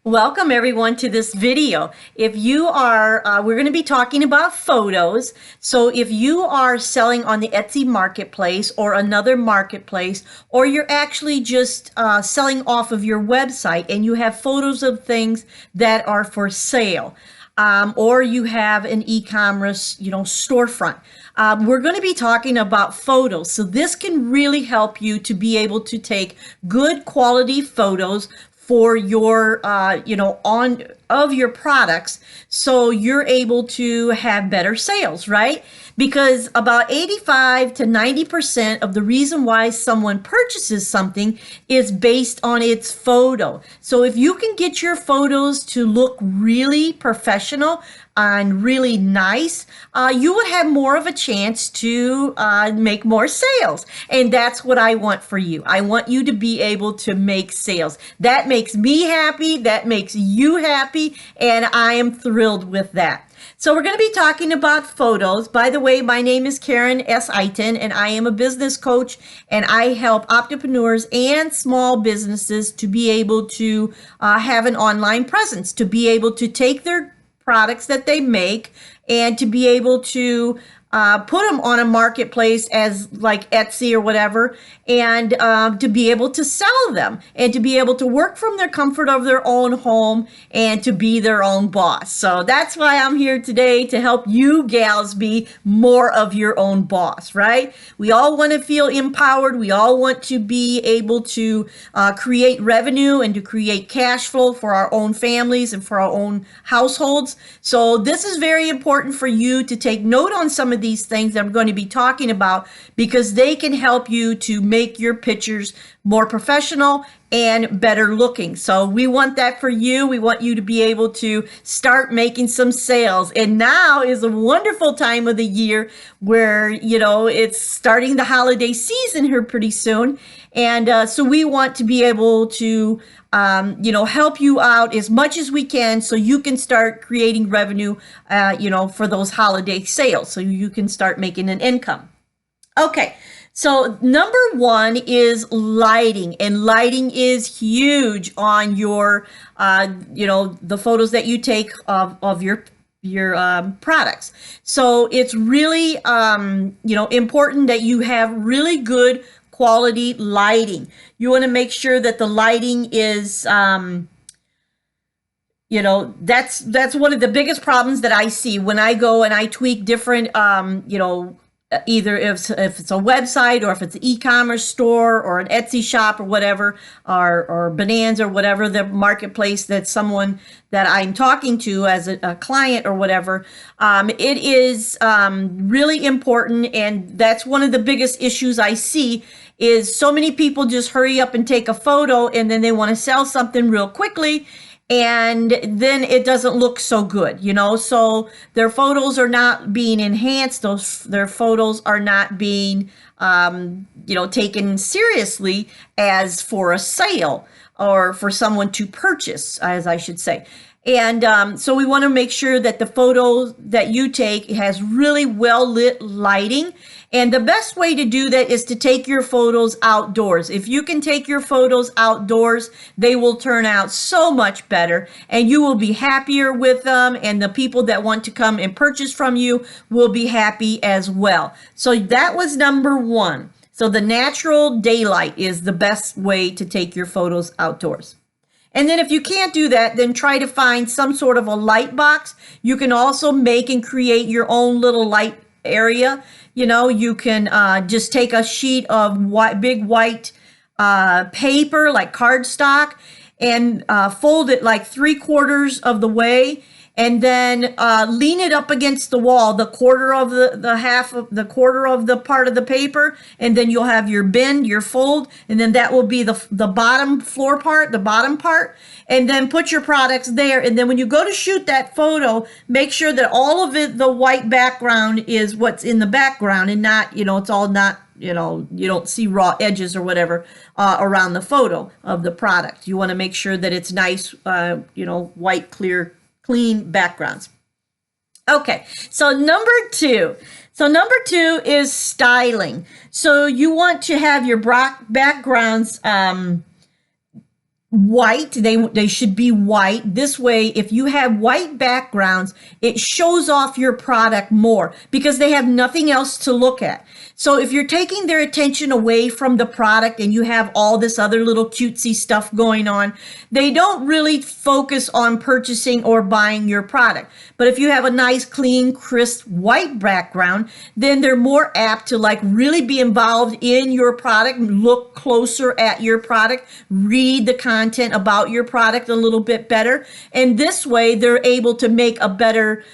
Welcome everyone to this video. If you are, we're going to be talking about photos. So if you are selling on the Etsy marketplace or another marketplace, or you're actually just selling off of your website and you have photos of things that are for sale, or you have an e-commerce, storefront. We're going to be talking about photos. So this can really help you to be able to take good quality photos for your, on of your products, so you're able to have better sales, right? Because about 85 to 90% of the reason why someone purchases something is based on its photo. So if you can get your photos to look really professional and really nice, you would have more of a chance to make more sales. And that's what I want for you. I want you to be able to make sales. That makes me happy. That makes you happy. And I am thrilled with that. So we're going to be talking about photos. By the way, my name is Karen S. Itin, and I am a business coach, and I help entrepreneurs and small businesses to be able to have an online presence, to be able to take their products that they make and to be able to put them on a marketplace as like Etsy or whatever, and to be able to sell them and to be able to work from the comfort of their own home and to be their own boss. So that's why I'm here today, to help you gals be more of your own boss, right? We all want to feel empowered. We all want to be able to create revenue and to create cash flow for our own families and for our own households. So this is very important for you to take note on some of these things that I'm going to be talking about, because they can help you to make your pictures more professional and better looking. So we want that for you. We want you to be able to start making some sales. And now is a wonderful time of the year where, it's starting the holiday season here pretty soon. And so we want to be able to, help you out as much as we can, so you can start creating revenue, for those holiday sales, so you can start making an income. Okay. So number one is lighting, and lighting is huge on your, the photos that you take of your products. So it's really, important that you have really good quality lighting. You want to make sure that the lighting is, that's one of the biggest problems that I see when I go and I tweak different, either if it's a website, or if it's an e-commerce store or an Etsy shop or whatever, or Bonanza or whatever, the marketplace that someone that I'm talking to as a client or whatever, it is really important. And that's one of the biggest issues I see, is so many people just hurry up and take a photo and then they want to sell something real quickly, and then it doesn't look so good, so their photos are not being enhanced. Their photos are not being, taken seriously as for a sale or for someone to purchase, as I should say. And so we want to make sure that the photo that you take has really well lit lighting. And the best way to do that is to take your photos outdoors. If you can take your photos outdoors, they will turn out so much better, and you will be happier with them. And the people that want to come and purchase from you will be happy as well. So that was number one. So the natural daylight is the best way to take your photos outdoors. And then if you can't do that, then try to find some sort of a light box. You can also make and create your own little light area. You can just take a sheet of big white paper, like cardstock, and fold it like 3/4 of the way, and then lean it up against the wall, the quarter of the quarter of the part of the paper, and then you'll have your bend, your fold, and then that will be the bottom floor part, the bottom part, and then put your products there. And then when you go to shoot that photo, make sure that all of it, the white background, is what's in the background, and not, it's all not, you don't see raw edges or whatever around the photo of the product. You want to make sure that it's nice, white, clear, clean backgrounds. Okay, so number two. Is styling. So you want to have your backgrounds white. They should be white. This way, if you have white backgrounds, it shows off your product more because they have nothing else to look at. So if you're taking their attention away from the product and you have all this other little cutesy stuff going on, they don't really focus on purchasing or buying your product. But if you have a nice, clean, crisp white background, then they're more apt to like really be involved in your product, look closer at your product, read the content about your product a little bit better. And this way they're able to make a better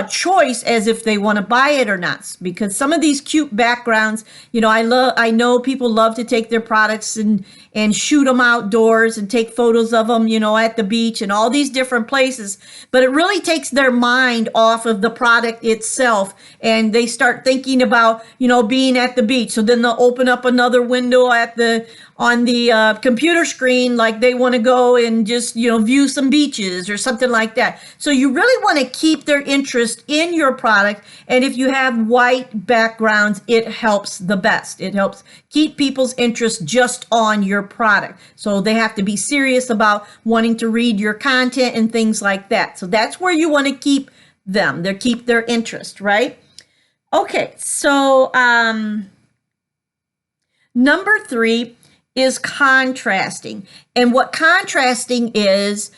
choice as if they want to buy it or not. Because some of these cute backgrounds, I know people love to take their products and shoot them outdoors and take photos of them, at the beach and all these different places. But it really takes their mind off of the product itself. And they start thinking about, being at the beach. So then they'll open up another window on the computer screen, like they want to go and just, view some beaches or something like that. So you really want to keep their interest in your product. And if you have white backgrounds, it helps the best. It helps keep people's interest just on your product. So they have to be serious about wanting to read your content and things like that. So that's where you want to keep them. Keep their interest, right? Okay, so number 3 is contrasting. And what contrasting is,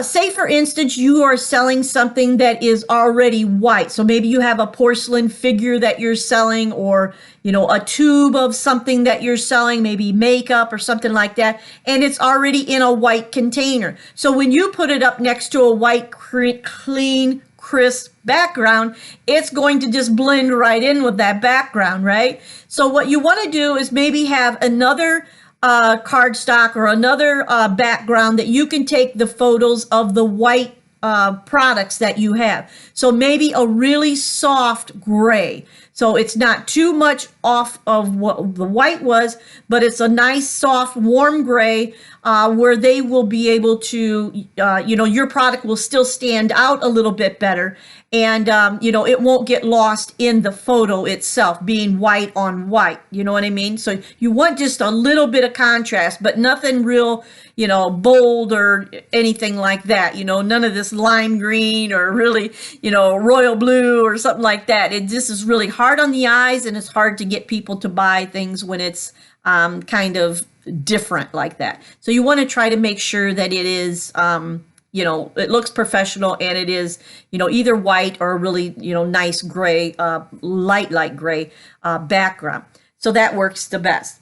say for instance, you are selling something that is already white. So maybe you have a porcelain figure that you're selling, or, a tube of something that you're selling, maybe makeup or something like that. And it's already in a white container. So when you put it up next to a white, clean, crisp background, it's going to just blend right in with that background, right? So what you want to do is maybe have another cardstock or another background that you can take the photos of the white products that you have. So maybe a really soft gray. So it's not too much off of what the white was, but it's a nice, soft, warm gray where they will be able to, your product will still stand out a little bit better. And, it won't get lost in the photo itself, being white on white. You know what I mean? So you want just a little bit of contrast, but nothing real, bold or anything like that. None of this lime green or really, royal blue or something like that. This is really hard on the eyes, and it's hard to get people to buy things when it's kind of different like that. So you want to try to make sure that it is, it looks professional, and it is, either white or a really, nice gray, light gray background. So that works the best.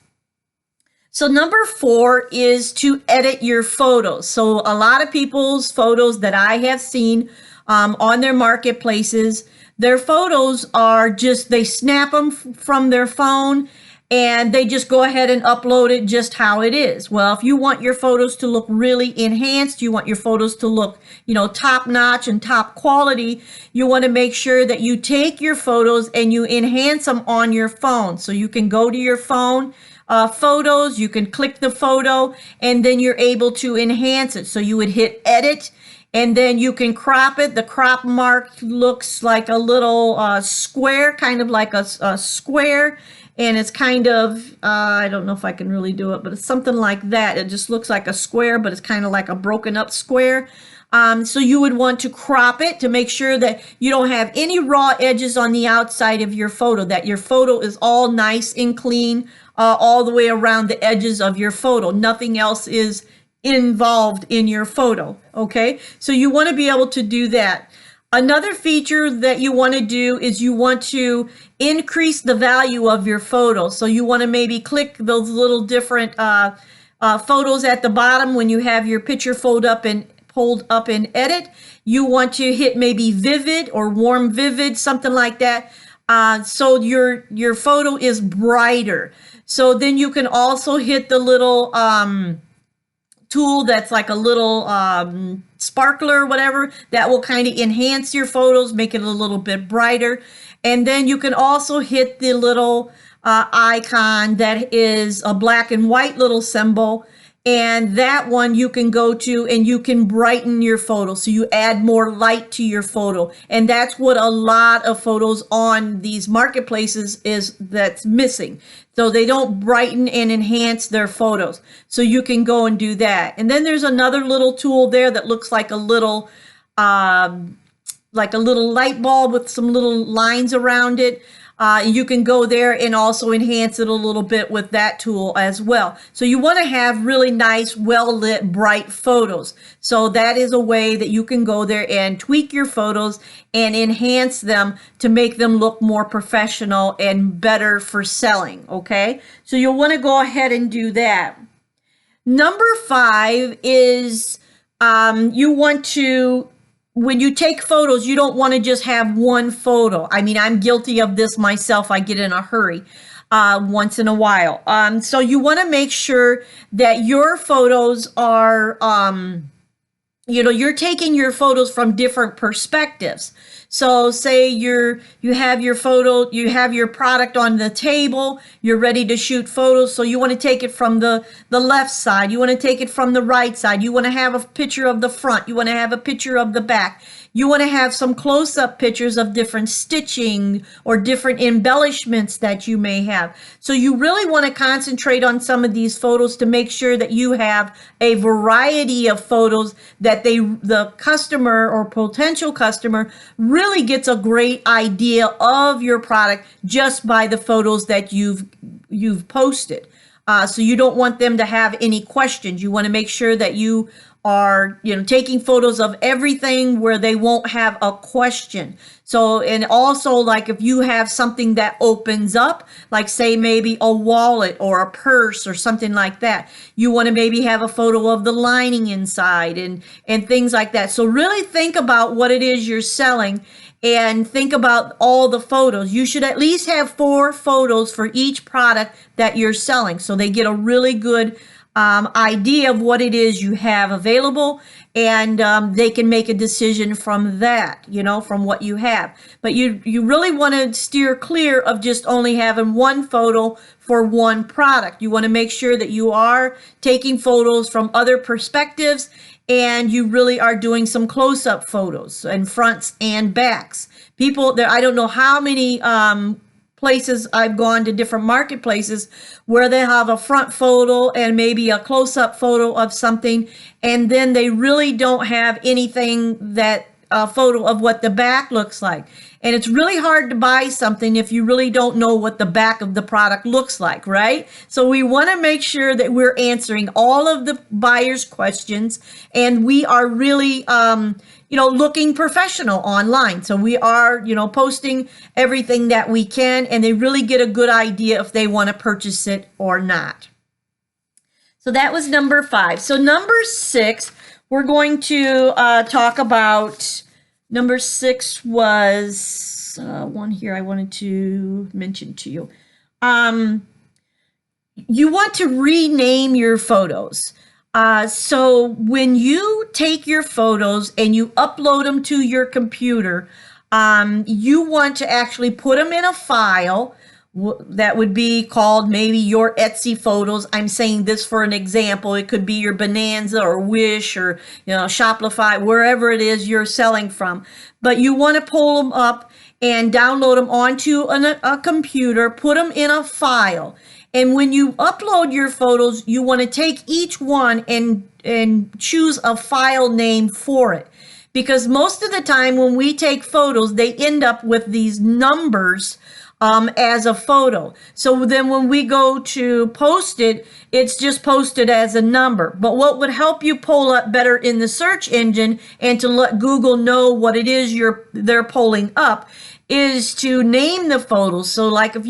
So number 4 is to edit your photos. So a lot of people's photos that I have seen on their marketplaces, their photos are just, they snap them from their phone and they just go ahead and upload it just how it is. Well, if you want your photos to look really enhanced, you want your photos to look, top notch and top quality, you want to make sure that you take your photos and you enhance them on your phone. So you can go to your phone, photos, you can click the photo, and then you're able to enhance it. So you would hit edit, and then you can crop it. The crop mark looks like a little square, kind of like a square. And it's kind of, I don't know if I can really do it, but it's something like that. It just looks like a square, but it's kind of like a broken up square. So you would want to crop it to make sure that you don't have any raw edges on the outside of your photo, that your photo is all nice and clean all the way around the edges of your photo. Nothing else is involved in your photo, okay? So you want to be able to do that. Another feature that you want to do is you want to increase the value of your photo. So you want to maybe click those little different photos at the bottom when you have your picture pulled up in edit. You want to hit maybe vivid or warm vivid, something like that. So your photo is brighter. So then you can also hit the little tool that's like a little sparkler or whatever that will kind of enhance your photos, make it a little bit brighter. And then you can also hit the little icon that is a black and white little symbol, And that one you can go to and you can brighten your photo. So you add more light to your photo. And that's what a lot of photos on these marketplaces is that's missing. So they don't brighten and enhance their photos. So you can go and do that. And then there's another little tool there that looks like a little light bulb with some little lines around it. You can go there and also enhance it a little bit with that tool as well. So you want to have really nice, well-lit, bright photos. So that is a way that you can go there and tweak your photos and enhance them to make them look more professional and better for selling, okay? So you'll want to go ahead and do that. Number 5 is you want to, when you take photos, you don't want to just have one photo. I mean, I'm guilty of this myself. I get in a hurry once in a while. So you want to make sure that your photos are, you're taking your photos from different perspectives. So say you have your photo, you have your product on the table, you're ready to shoot photos. So you want to take it from the left side. You want to take it from the right side. You want to have a picture of the front. You want to have a picture of the back. You want to have some close-up pictures of different stitching or different embellishments that you may have. So you really want to concentrate on some of these photos to make sure that you have a variety of photos that the customer or potential customer really gets a great idea of your product just by the photos that you've posted. So you don't want them to have any questions. You want to make sure that you are, taking photos of everything where they won't have a question. So, and also like if you have something that opens up, like say maybe a wallet or a purse or something like that, you want to maybe have a photo of the lining inside and things like that. So really think about what it is you're selling and think about all the photos. You should at least have 4 photos for each product that you're selling, so they get a really good idea of what it is you have available, and they can make a decision from that, from what you have. But you really want to steer clear of just only having one photo for one product. You want to make sure that you are taking photos from other perspectives, and you really are doing some close-up photos and fronts and backs. People there, I don't know how many places I've gone to, different marketplaces, where they have a front photo and maybe a close-up photo of something, and then they really don't have anything that a photo of what the back looks like. And it's really hard to buy something if you really don't know what the back of the product looks like, right? So we want to make sure that we're answering all of the buyer's questions, and we are really looking professional online. So we are, posting everything that we can, and they really get a good idea if they want to purchase it or not. So that was number 5. So number 6, we're going to talk about. Number 6 was one here I wanted to mention to you. You want to rename your photos. So when you take your photos and you upload them to your computer, you want to actually put them in a file that would be called maybe your Etsy photos. I'm saying this for an example. It could be your Bonanza or Wish or Shopify, wherever it is you're selling from. But you want to pull them up and download them onto a computer, put them in a file. And when you upload your photos, you want to take each one and choose a file name for it. Because most of the time when we take photos, they end up with these numbers as a photo. So then when we go to post it, it's just posted as a number. But what would help you pull up better in the search engine and to let Google know what it is they're pulling up is to name the photos. So like if